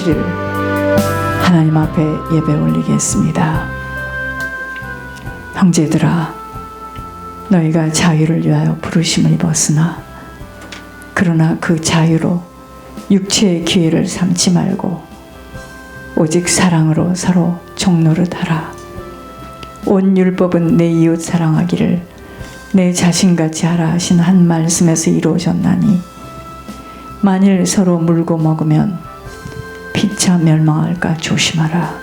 주시기를 하나님 앞에 예배 올리겠습니다. 형제들아, 너희가 자유를 위하여 부르심을 입었으나 그러나 그 자유로 육체의 기회를 삼지 말고 오직 사랑으로 서로 종노릇하라. 온 율법은 내 이웃 사랑하기를 내 자신같이 하라 하신 한 말씀에서 이루어졌나니 만일 서로 물고 먹으면 피차 멸망할까 조심하라.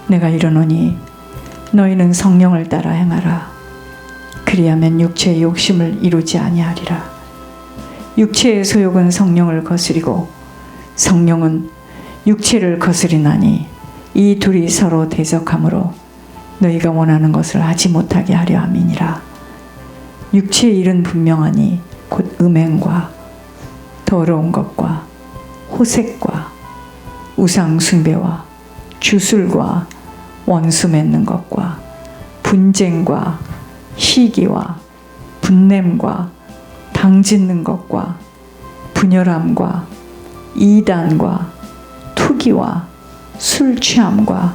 내가 이르노니 너희는 성령을 따라 행하라. 그리하면 육체의 욕심을 이루지 아니하리라. 육체의 소욕은 성령을 거스리고 성령은 육체를 거스리나니 이 둘이 서로 대적하므로 너희가 원하는 것을 하지 못하게 하려 함이니라. 육체의 일은 분명하니 곧 음행과 더러운 것과 호색과 우상 숭배와 주술과 원수 맺는 것과 분쟁과 시기와 분냄과 당짓는 것과 분열함과 이단과 투기와 술 취함과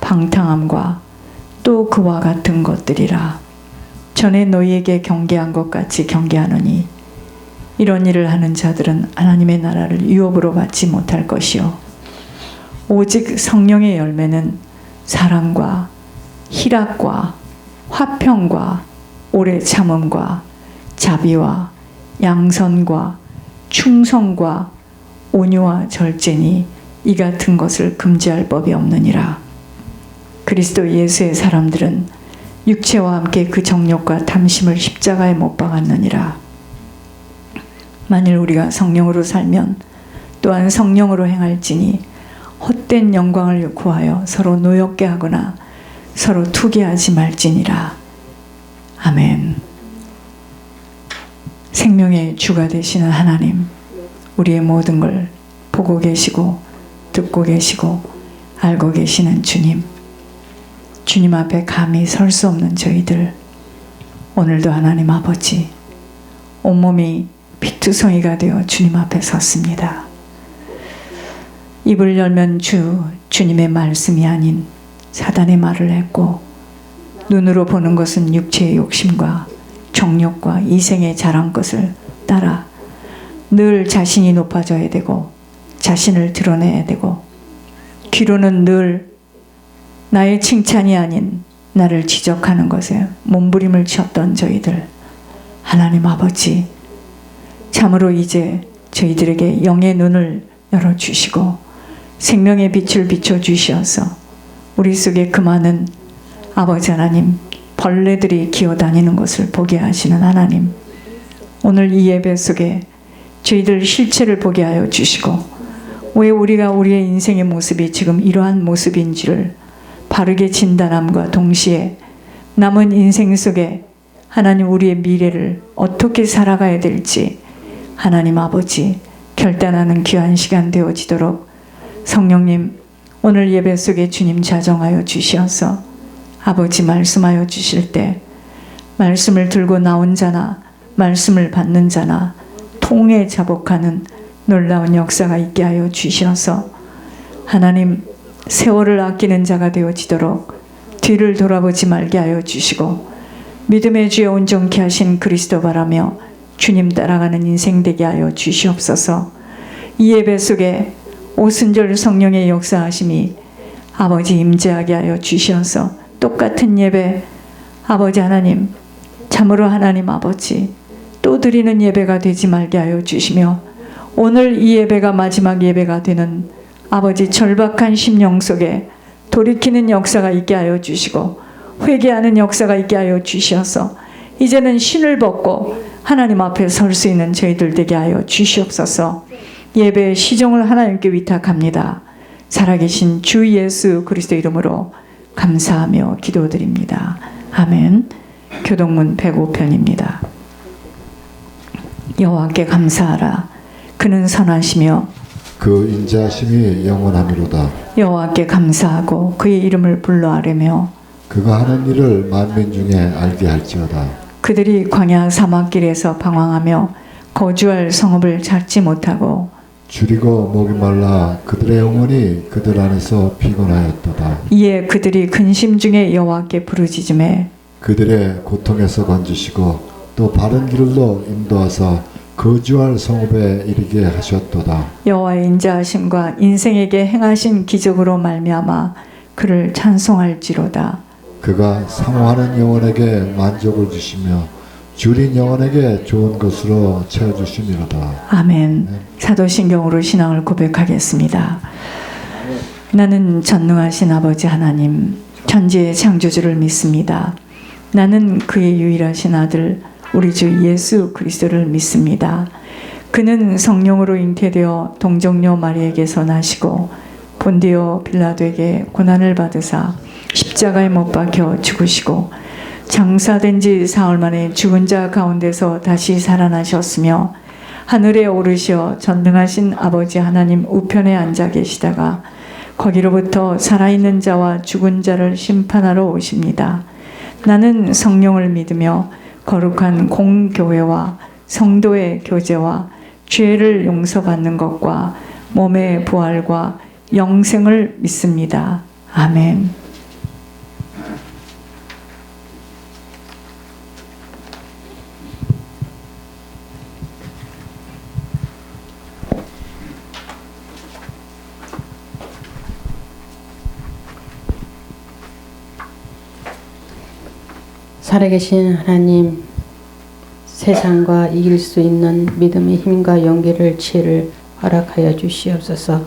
방탕함과 또 그와 같은 것들이라. 전에 너희에게 경계한 것 같이 경계하노니 이런 일을 하는 자들은 하나님의 나라를 유업으로 받지 못할 것이요 오직 성령의 열매는 사랑과 희락과 화평과 오래 참음과 자비와 양선과 충성과 온유와 절제니 이 같은 것을 금지할 법이 없느니라. 그리스도 예수의 사람들은 육체와 함께 그 정욕과 탐심을 십자가에 못 박았느니라. 만일 우리가 성령으로 살면 또한 성령으로 행할지니 헛된 영광을 구하여 서로 노엽게 하거나 서로 투기하지 말지니라. 아멘. 생명의 주가 되시는 하나님, 우리의 모든 걸 보고 계시고 듣고 계시고 알고 계시는 주님, 주님 앞에 감히 설 수 없는 저희들, 오늘도 하나님 아버지 온몸이 피투성이가 되어 주님 앞에 섰습니다. 입을 열면 주님의 말씀이 아닌 사단의 말을 했고, 눈으로 보는 것은 육체의 욕심과 정욕과 이생의 자랑 것을 따라 늘 자신이 높아져야 되고 자신을 드러내야 되고, 귀로는 늘 나의 칭찬이 아닌 나를 지적하는 것에 몸부림을 쳤던 저희들, 하나님 아버지 참으로 이제 저희들에게 영의 눈을 열어주시고 생명의 빛을 비춰주셔서 우리 속에 그 많은 아버지 하나님 벌레들이 기어다니는 것을 보게 하시는 하나님, 오늘 이 예배 속에 저희들 실체를 보게 하여 주시고 왜 우리가 우리의 인생의 모습이 지금 이러한 모습인지를 바르게 진단함과 동시에 남은 인생 속에 하나님 우리의 미래를 어떻게 살아가야 될지 하나님 아버지 결단하는 귀한 시간 되어지도록 성령님 오늘 예배 속에 주님 자정하여 주시어서 아버지 말씀하여 주실 때 말씀을 들고 나온 자나 말씀을 받는 자나 통에 자복하는 놀라운 역사가 있게 하여 주시어서 하나님 세월을 아끼는 자가 되어지도록 뒤를 돌아보지 말게 하여 주시고 믿음의 주에 온전케 하신 그리스도 바라며 주님 따라가는 인생 되게 하여 주시옵소서. 이 예배 속에 오순절 성령의 역사하심이 아버지 임재하게 하여 주시어서 똑같은 예배 아버지 하나님 참으로 하나님 아버지 또 드리는 예배가 되지 말게 하여 주시며 오늘 이 예배가 마지막 예배가 되는 아버지 절박한 심령 속에 돌이키는 역사가 있게 하여 주시고 회개하는 역사가 있게 하여 주시어서 이제는 신을 벗고 하나님 앞에 설 수 있는 저희들 되게 하여 주시옵소서. 예배의 시종을 하나님께 위탁합니다. 살아계신 주 예수 그리스도 이름으로 감사하며 기도드립니다. 아멘. 교동문 105편입니다. 여호와께 감사하라. 그는 선하시며 그 인자하심이 영원하미로다. 여호와께 감사하고 그의 이름을 불러 아뢰며 그가 하는 일을 만민 중에 알게 할지어다. 그들이 광야 사막길에서 방황하며 거주할 성읍을 찾지 못하고 줄이고 목이 말라 그들의 영혼이 그들 안에서 피곤하였도다. 이에 그들이 근심 중에 여호와께 부르짖음에 그들의 고통에서 건지시고 또 바른 길로 인도하사 거주할 성읍에 이르게 하셨도다. 여호와의 인자하심과 인생에게 행하신 기적으로 말미암아 그를 찬송할지로다. 그가 사모하는 영혼에게 만족을 주시며 줄인 영혼에게 좋은 것으로 채워주심이로다. 아멘. 사도신경으로 신앙을 고백하겠습니다. 나는 전능하신 아버지 하나님, 천지의 창조주를 믿습니다. 나는 그의 유일하신 아들 우리 주 예수 그리스도를 믿습니다. 그는 성령으로 잉태되어 동정녀 마리에게서 나시고 본디오 빌라도에게 고난을 받으사 십자가에 못 박혀 죽으시고 장사된 지 사흘 만에 죽은 자 가운데서 다시 살아나셨으며 하늘에 오르시어 전능하신 아버지 하나님 우편에 앉아 계시다가 거기로부터 살아있는 자와 죽은 자를 심판하러 오십니다. 나는 성령을 믿으며 거룩한 공교회와 성도의 교제와 죄를 용서받는 것과 몸의 부활과 영생을 믿습니다. 아멘. 살아계신 하나님, 세상과 이길 수 있는 믿음의 힘과 용기를 지혜를 허락하여 주시옵소서.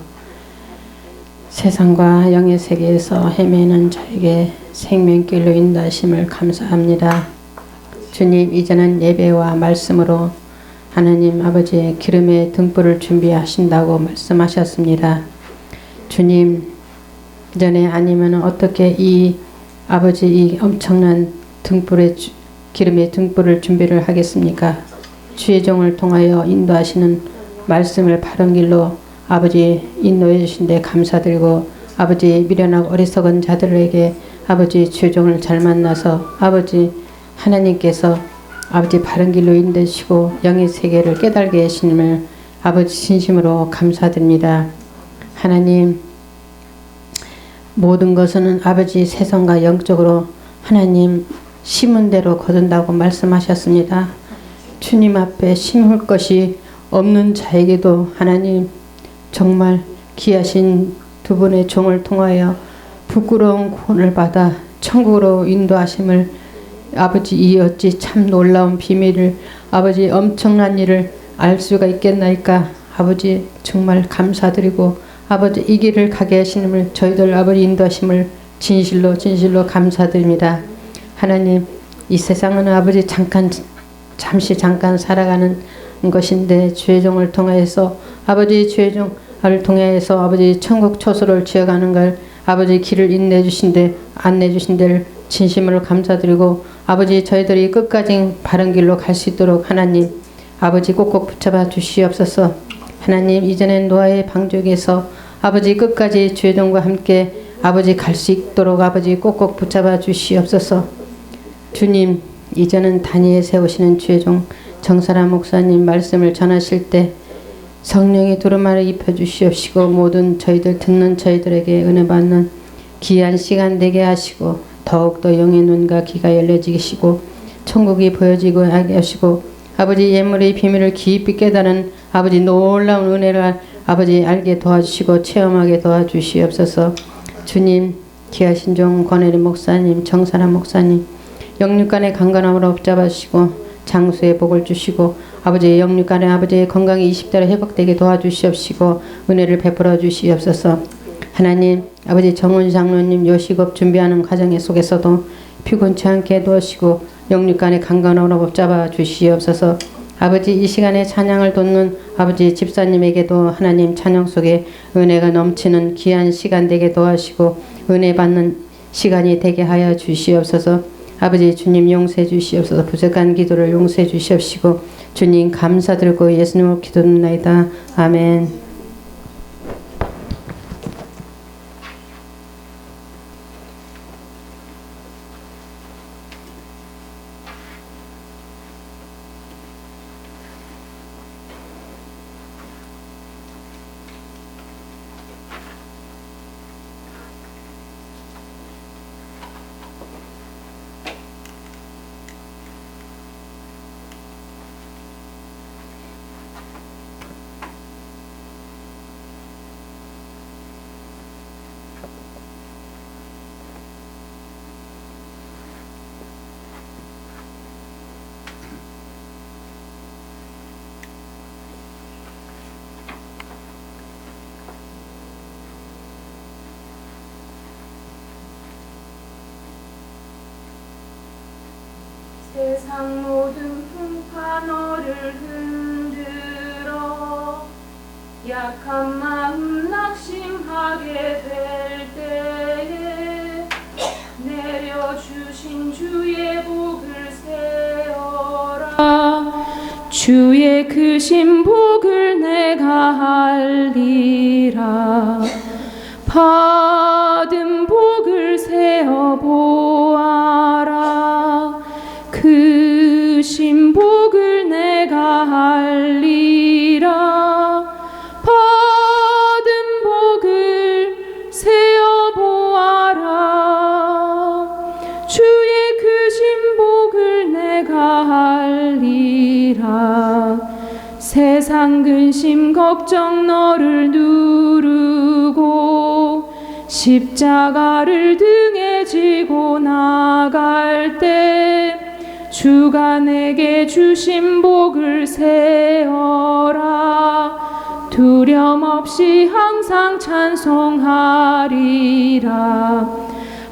세상과 영의 세계에서 헤매는 저에게 생명길로 인도하심을 감사합니다. 주님, 이제는 예배와 말씀으로 하나님 아버지의 기름의 등불을 준비하신다고 말씀하셨습니다. 주님, 전에 아니면 어떻게 이 아버지 이 엄청난 기름의 등불을 준비를 하겠습니까? 주의 종을 통하여 인도하시는 말씀을 바른 길로 아버지 인도해 주신 데 감사드리고, 아버지 미련하고 어리석은 자들에게 아버지 주의 종을 잘 만나서 아버지 하나님께서 아버지 바른 길로 인도하시고 영의 세계를 깨달게 하심을 아버지 진심으로 감사드립니다. 하나님, 모든 것은 아버지 세상과 영적으로 하나님 심은 대로 거둔다고 말씀하셨습니다. 주님 앞에 심을 것이 없는 자에게도 하나님 정말 귀하신 두 분의 종을 통하여 부끄러운 구원을 받아 천국으로 인도하심을 아버지, 이 어찌 참 놀라운 비밀을 아버지 엄청난 일을 알 수가 있겠나이까. 아버지 정말 감사드리고 아버지 이 길을 가게 하시는 저희들 아버지 인도하심을 진실로 감사드립니다. 하나님, 이 세상은 아버지 잠시 잠깐 살아가는 것인데 주의 종을 통해서 아버지 주의 종을 통해서 아버지 천국 초소를 지어가는 걸 아버지 길을 인내해 주신데 안내해 주신 데를 진심으로 감사드리고, 아버지 저희들이 끝까지 바른 길로 갈 수 있도록 하나님 아버지 꼭꼭 붙잡아 주시옵소서. 하나님, 이전에 노아의 방주에서 아버지 끝까지 주의 종과 함께 아버지 갈 수 있도록 아버지 꼭꼭 붙잡아 주시옵소서. 주님, 이제는 단위에 세우시는 주의 종 정사라 목사님 말씀을 전하실 때 성령의 두루마를 입혀주시옵시고 모든 저희들 듣는 저희들에게 은혜 받는 귀한 시간 되게 하시고 더욱더 영의 눈과 귀가 열려지시고 천국이 보여지고 하게 하시고 아버지 예물의 비밀을 깊이 깨달은 아버지 놀라운 은혜를 아버지 알게 도와주시고 체험하게 도와주시옵소서. 주님, 귀하신 종 권혜리 목사님, 정사라 목사님 영육간의 강건함으로 붙잡아주시고 장수의 복을 주시고 아버지의 영육간의 아버지의 건강이 20대로 회복되게 도와주시옵시고 은혜를 베풀어 주시옵소서. 하나님, 아버지 정훈 장로님 요식업 준비하는 과정 속에서도 피곤치 않게 도우시고 영육간의 강건함으로 붙잡아 주시옵소서. 아버지 이 시간에 찬양을 돕는 아버지 집사님에게도 하나님 찬양 속에 은혜가 넘치는 귀한 시간 되게 도와주시고 은혜 받는 시간이 되게 하여 주시옵소서. 아버지 주님 용서해 주시옵소서. 부족한 기도를 용서해 주시옵시고 주님 감사드리고 예수님으로 기도합나이다. 아멘. 세상 모든 풍파 너를 흔들어 약한 마음 낙심하게 될 때에 내려주신 주의 복을 세어라. 주의 크신 복을 내가 알리라. 받은 복을 세어 보아라. 크신 복을 내가 알리라. 받은 복을 세어 보아라. 주의 크신 복을 내가 알리라. 세상 근심 걱정 너를 누르고 십자가를 등에 지고 나갈 때 주가 내게 주신 복을 세어라. 두려움 없이 항상 찬송하리라.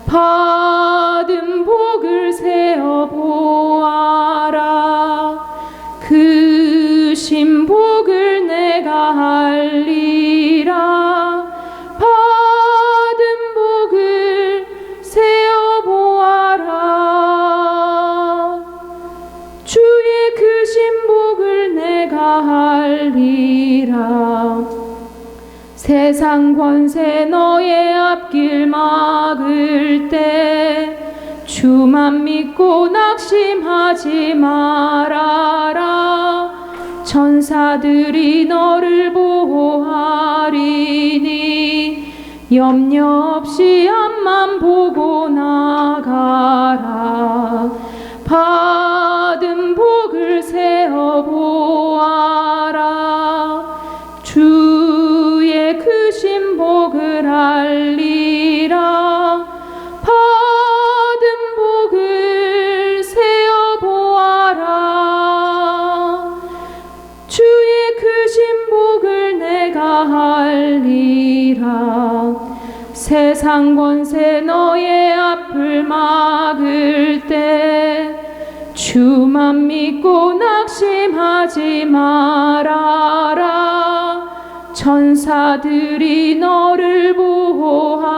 받은 복을 세어 보아라. 크신 복을 내가 알리라. 받은 복을 세어 보아라. 주의 크신 복을 내가 알리라. 세상 권세 너의 앞길 막을 때 주만 믿고 낙심하지 말아라. 천사들이 너를 보호하리니 염려 없이 앞만 보고 나가라. 받은 복을 세어 보아라. 주의 크신 복을 알리라. 받은 복을 세어 보아라. 주의 크신 복을 내가 알리라. 세상 권세 너의 앞을 막을 때 주만 믿고 낙심하지 말아라. 천사들이 너를 보호하리니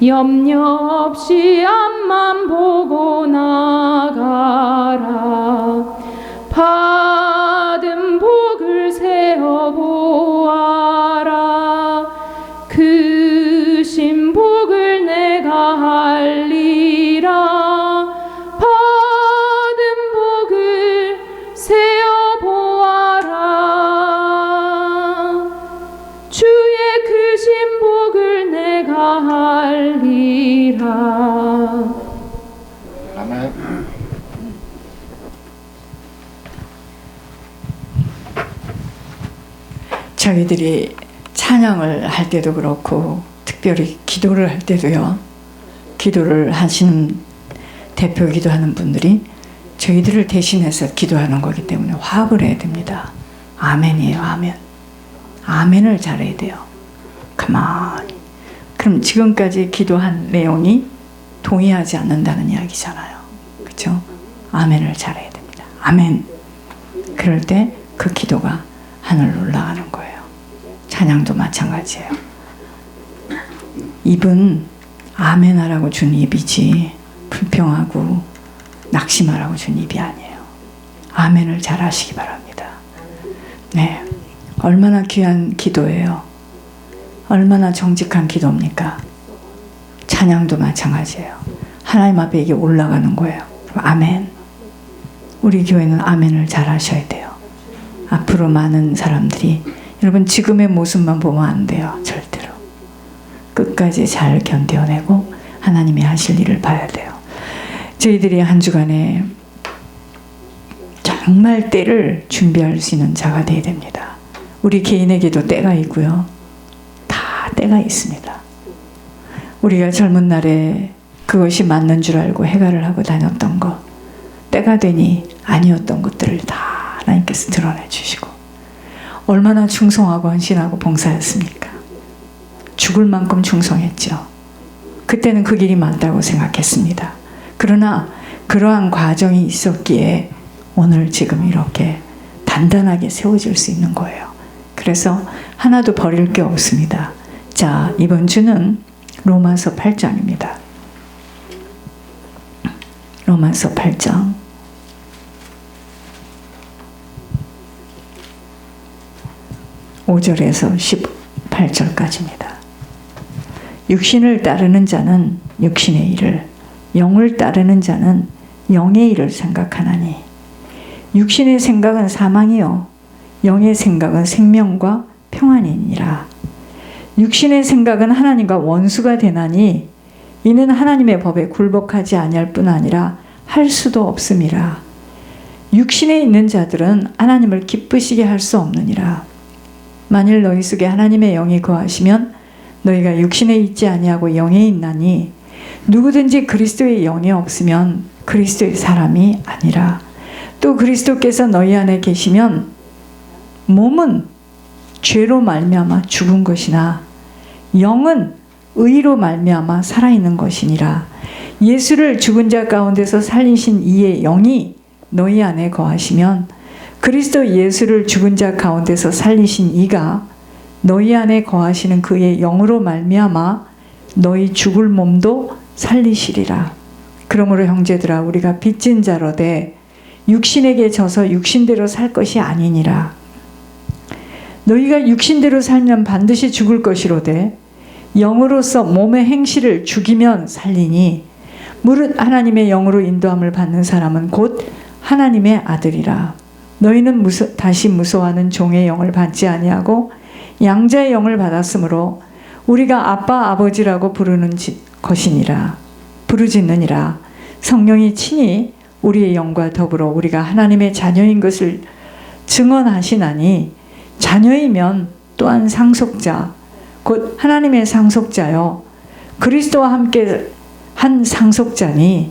염려 없이 앞만 보고 나가라. 받은 복을 세어 보아라. 크신 복을 내가 알리라. 받은 복을 세어 보아라. 주의 크신 복을 내가 알리라. 아멘. 저희들이 찬양을 할 때도 그렇고 특별히 기도를 할 때도요. 기도를 하시는 대표 기도하는 분들이 저희들을 대신해서 기도하는 거기 때문에 화합을 해야 됩니다. 아멘이에요. 아멘. 아멘을 잘해야 돼요. 가만히. 그럼 지금까지 기도한 내용이 동의하지 않는다는 이야기잖아요. 그렇죠? 아멘을 잘해야 됩니다. 아멘. 그럴 때 그 기도가 하늘로 올라가는 거예요. 찬양도 마찬가지예요. 입은 아멘하라고 준 입이지 불평하고 낙심하라고 준 입이 아니에요. 아멘을 잘 하시기 바랍니다. 네, 얼마나 귀한 기도예요. 얼마나 정직한 기도입니까? 찬양도 마찬가지예요. 하나님 앞에 이게 올라가는 거예요. 아멘. 우리 교회는 아멘을 잘 하셔야 돼요. 앞으로 많은 사람들이 여러분 지금의 모습만 보면 안 돼요. 절대로. 끝까지 잘 견뎌내고 하나님이 하실 일을 봐야 돼요. 저희들이 한 주간에 정말 때를 준비할 수 있는 자가 되어야 됩니다. 우리 개인에게도 때가 있고요. 다 때가 있습니다. 우리가 젊은 날에 그것이 맞는 줄 알고 해가를 하고 다녔던 것, 때가 되니 아니었던 것들을 다 하나님께서 드러내 주시고 얼마나 충성하고 헌신하고 봉사했습니까? 죽을 만큼 충성했죠. 그때는 그 길이 맞다고 생각했습니다. 그러나 그러한 과정이 있었기에 오늘 지금 이렇게 단단하게 세워질 수 있는 거예요. 그래서 하나도 버릴 게 없습니다. 자, 이번 주는 로마서 8장입니다. 로마서 8장 5절에서 18절까지입니다. 육신을 따르는 자는 육신의 일을, 영을 따르는 자는 영의 일을 생각하나니 육신의 생각은 사망이요 영의 생각은 생명과 평안이니라. 육신의 생각은 하나님과 원수가 되나니 이는 하나님의 법에 굴복하지 아니할 뿐 아니라 할 수도 없음이라. 육신에 있는 자들은 하나님을 기쁘시게 할 수 없느니라. 만일 너희 속에 하나님의 영이 거하시면 너희가 육신에 있지 아니하고 영에 있나니 누구든지 그리스도의 영이 없으면 그리스도의 사람이 아니라. 또 그리스도께서 너희 안에 계시면 몸은 죄로 말미암아 죽은 것이나 영은 의로 말미암아 살아있는 것이니라. 예수를 죽은 자 가운데서 살리신 이의 영이 너희 안에 거하시면 그리스도 예수를 죽은 자 가운데서 살리신 이가 너희 안에 거하시는 그의 영으로 말미암아 너희 죽을 몸도 살리시리라. 그러므로 형제들아 우리가 빚진 자로되 육신에게 져서 육신대로 살 것이 아니니라. 너희가 육신대로 살면 반드시 죽을 것이로되 영으로서 몸의 행실을 죽이면 살리니 무릇 하나님의 영으로 인도함을 받는 사람은 곧 하나님의 아들이라. 너희는 다시 무서워하는 종의 영을 받지 아니하고 양자의 영을 받았으므로 우리가 아빠 아버지라고 부르짖느니라. 성령이 친히 우리의 영과 더불어 우리가 하나님의 자녀인 것을 증언하시나니 자녀이면 또한 상속자 곧 하나님의 상속자요 그리스도와 함께 한 상속자니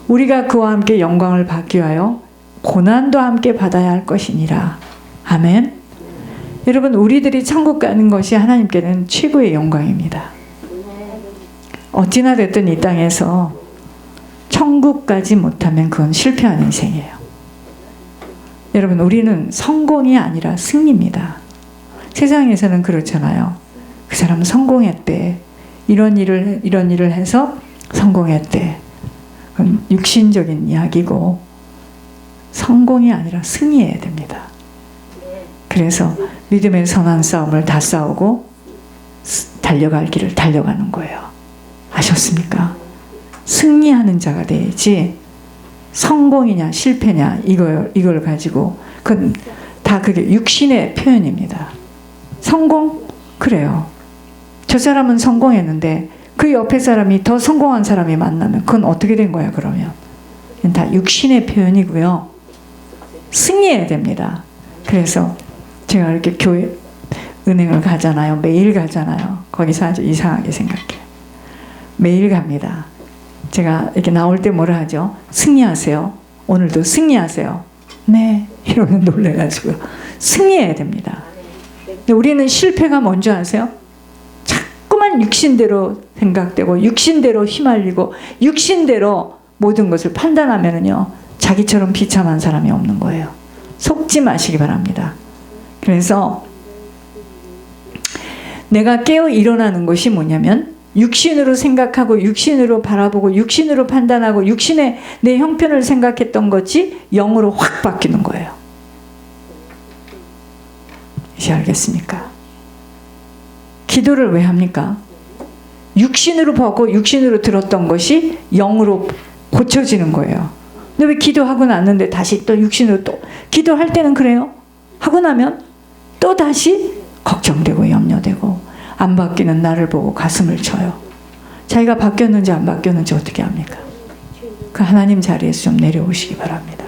우리가 그와 함께 영광을 받기 위하여 고난도 함께 받아야 할 것이니라. 아멘. 여러분 우리들이 천국 가는 것이 하나님께는 최고의 영광입니다. 어찌나 됐든 이 땅에서 천국 가지 못하면 그건 실패한 인생이에요. 여러분 우리는 성공이 아니라 승리입니다. 세상에서는 그렇잖아요. 그 사람은 성공했대. 이런 일을 해서 성공했대. 그건 육신적인 이야기고 성공이 아니라 승리해야 됩니다. 그래서 믿음의 선한 싸움을 다 싸우고 달려갈 길을 달려가는 거예요. 아셨습니까? 승리하는 자가 돼야지 성공이냐 실패냐 이걸 가지고 그건 다 그게 육신의 표현입니다. 성공? 그래요. 저 사람은 성공했는데 그 옆에 사람이 더 성공한 사람이 만나면 그건 어떻게 된 거야 그러면? 다 육신의 표현이고요. 승리해야 됩니다. 그래서 제가 이렇게 교회 은행을 가잖아요. 매일 가잖아요. 거기서 아주 이상하게 생각해요. 매일 갑니다. 제가 이렇게 나올 때 뭐라 하죠? 승리하세요. 오늘도 승리하세요. 네. 이러면 놀래가지고 승리해야 됩니다. 근데 우리는 실패가 뭔지 아세요? 자꾸만 육신대로 생각되고 육신대로 휘말리고 육신대로 모든 것을 판단하면은요 자기처럼 비참한 사람이 없는 거예요. 속지 마시기 바랍니다. 그래서 내가 깨어 일어나는 것이 뭐냐면 육신으로 생각하고 육신으로 바라보고 육신으로 판단하고 육신의 내 형편을 생각했던 것이 영으로 확 바뀌는 거예요. 이제 알겠습니까? 기도를 왜 합니까? 육신으로 보고 육신으로 들었던 것이 영으로 고쳐지는 거예요. 근데 왜 기도하고 났는데 다시 또 육신으로 또 기도할 때는 그래요. 하고 나면 또 다시 걱정되고 염려되고 안 바뀌는 나를 보고 가슴을 쳐요. 자기가 바뀌었는지 안 바뀌었는지 어떻게 합니까? 그 하나님 자리에서 좀 내려오시기 바랍니다.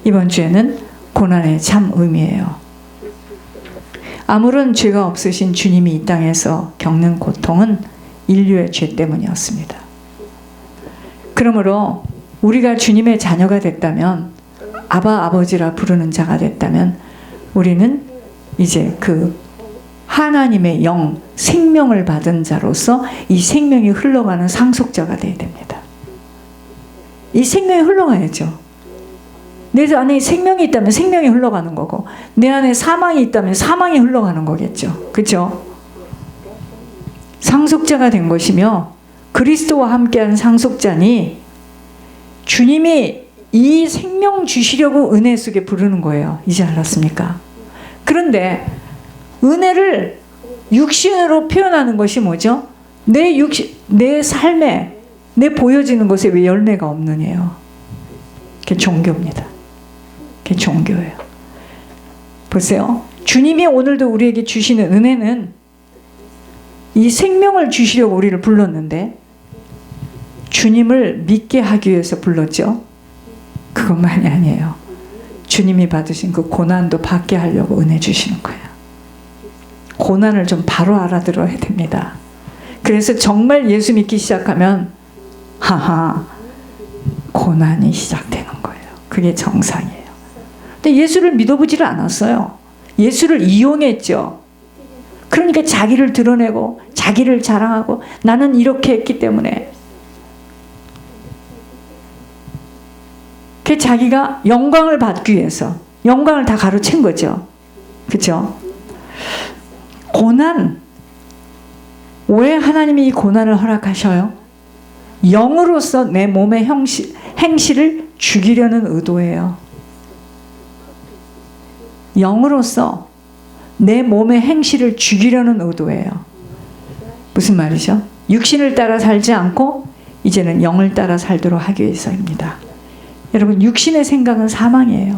이번 주에는 고난의 참 의미예요. 아무런 죄가 없으신 주님이 이 땅에서 겪는 고통은 인류의 죄 때문이었습니다. 그러므로 우리가 주님의 자녀가 됐다면 아바 아버지라 부르는 자가 됐다면 우리는 이제 그 하나님의 영, 생명을 받은 자로서 이 생명이 흘러가는 상속자가 되어야 됩니다. 이 생명이 흘러가야죠. 내 안에 생명이 있다면 생명이 흘러가는 거고, 내 안에 사망이 있다면 사망이 흘러가는 거겠죠. 그렇죠? 상속자가 된 것이며 그리스도와 함께하는 상속자니 주님이 이 생명 주시려고 은혜 속에 부르는 거예요. 이제 알았습니까? 그런데 은혜를 육신으로 표현하는 것이 뭐죠? 내 삶에, 내 보여지는 것에 왜 열매가 없느냐요. 그게 종교입니다. 그게 종교예요. 보세요. 주님이 오늘도 우리에게 주시는 은혜는 이 생명을 주시려고 우리를 불렀는데 주님을 믿게 하기 위해서 불렀죠. 그것만이 아니에요. 주님이 받으신 그 고난도 받게 하려고 은혜 주시는 거예요. 고난을 좀 바로 알아들어야 됩니다. 그래서 정말 예수 믿기 시작하면 고난이 시작되는 거예요. 그게 정상이에요. 근데 예수를 믿어보지를 않았어요. 예수를 이용했죠. 그러니까 자기를 드러내고 자기를 자랑하고 나는 이렇게 했기 때문에 그 자기가 영광을 받기 위해서 영광을 다 가로챈 거죠. 그렇죠? 고난, 왜 하나님이 이 고난을 허락하셔요? 영으로서 내 몸의 행실을 죽이려는 의도예요. 영으로서 내 몸의 행실을 죽이려는 의도예요. 무슨 말이죠? 육신을 따라 살지 않고 이제는 영을 따라 살도록 하기 위해서입니다. 여러분, 육신의 생각은 사망이에요.